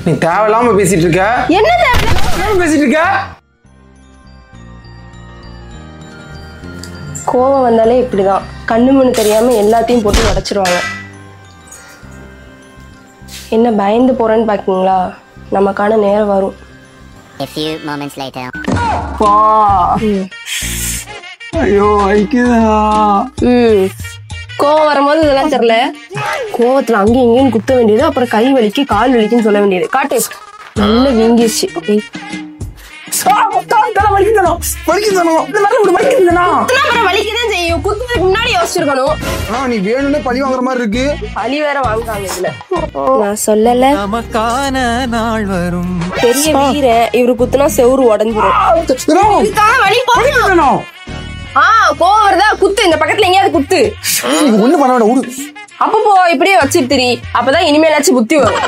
நீ தேவையில்லாம பேசிட்டு இருக்க. என்ன தேவையில்லாம பேசிட்டு இருக்க? கோவம் வந்தாலே இப்படிதான், கண்ணு மண்ணு தெரியாம எல்லாத்தையும் போட்டு உடைச்சிருவாங்க. என்ன பயந்து போறேன்னு பாக்கீங்களா? நமக்கான நேரம் வரும். A few moments later. பா ஐயோ ஐக்குதா. கோவம் வரும்போது இதெல்லாம் தெரியல, கோவத்துல அங்கேயும் இங்கேயும் குத்த வேண்டியது, அப்புறம் கை வலிக்கு கால் வலிக்குன்னு சொல்ல வேண்டியது. காட்டு நல்ல வீங்கிருச்சு. வலிக்குதான் செய்யும், குத்துறதுக்கு முன்னாடி யோசிச்சிருக்கணும். நீ வேணும்னே பழி வாங்குற மாதிரி இருக்கு. பழி வேற வாங்குறாங்க இதுல. நான் சொல்லல நமக்கான நாள் வரும். பெரிய வீர இவரு குத்துனா செவுரு உடஞ்சிரும். கோவம் வருதா? குத்து, இந்த பக்கத்துல எங்கேயாவது குத்து. ஒண்ணு பண்ண விடு. அப்போ இப்படியே வச்சுட்டு அப்பதான் இனிமேலாச்சும் புத்தி வரும்.